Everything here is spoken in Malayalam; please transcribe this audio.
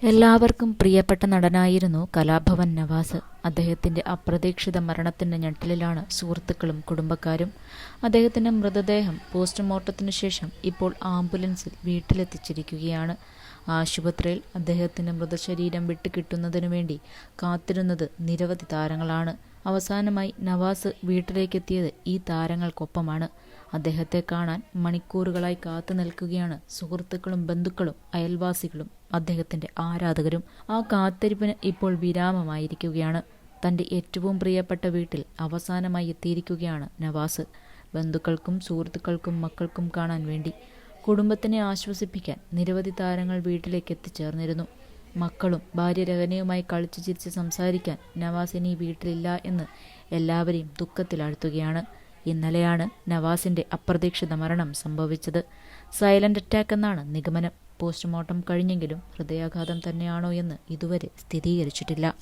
എല്ലാവർക്കും പ്രിയപ്പെട്ട നടനായിരുന്നു കലാഭവൻ നവാസ്. അദ്ദേഹത്തിന്റെ അപ്രതീക്ഷിത മരണത്തിന്റെ ഞെട്ടലിലാണ് സുഹൃത്തുക്കളും കുടുംബക്കാരും. അദ്ദേഹത്തിന്റെ മൃതദേഹം പോസ്റ്റ്മോർട്ടത്തിനു ശേഷം ഇപ്പോൾ ആംബുലൻസിൽ വീട്ടിലെത്തിച്ചിരിക്കുകയാണ്. ആശുപത്രിയിൽ അദ്ദേഹത്തിന്റെ മൃതശരീരം വിട്ടുകിട്ടുന്നതിനു വേണ്ടി കാത്തിരുന്നത് നിരവധി താരങ്ങളാണ്. അവസാനമായി നവാസ് വീട്ടിലേക്കെത്തിയത് ഈ താരങ്ങൾക്കൊപ്പമാണ്. അദ്ദേഹത്തെ കാണാൻ മണിക്കൂറുകളായി കാത്തു നിൽക്കുകയാണ് സുഹൃത്തുക്കളും ബന്ധുക്കളും അയൽവാസികളും അദ്ദേഹത്തിന്റെ ആരാധകരും. ആ കാത്തിരിപ്പിന് ഇപ്പോൾ വിരാമമായിരിക്കുകയാണ്. തന്റെ ഏറ്റവും പ്രിയപ്പെട്ട വീട്ടിൽ അവസാനമായി എത്തിയിരിക്കുകയാണ് നവാസ്. ബന്ധുക്കൾക്കും സുഹൃത്തുക്കൾക്കും മക്കൾക്കും കാണാൻ വേണ്ടി. കുടുംബത്തിനെ ആശ്വസിപ്പിക്കാൻ നിരവധി താരങ്ങൾ വീട്ടിലേക്ക് എത്തിച്ചേർന്നിരുന്നു. മക്കളും ഭാര്യ രഹനയുമായി കളിച്ചു ചിരിച്ച് സംസാരിക്കാൻ നവാസ് ഇനി വീട്ടിലില്ല എന്ന് എല്ലാവരെയും ദുഃഖത്തിലാഴ്ത്തുകയാണ്. ഇന്നലെയാണ് നവാസിന്റെ അപ്രതീക്ഷിത മരണം സംഭവിച്ചത്. സൈലന്റ് അറ്റാക്ക് എന്നാണ് നിഗമനം. പോസ്റ്റ്മോർട്ടം കഴിഞ്ഞെങ്കിലും ഹൃദയാഘാതം തന്നെയാണോ എന്ന് ഇതുവരെ സ്ഥിരീകരിച്ചിട്ടില്ല.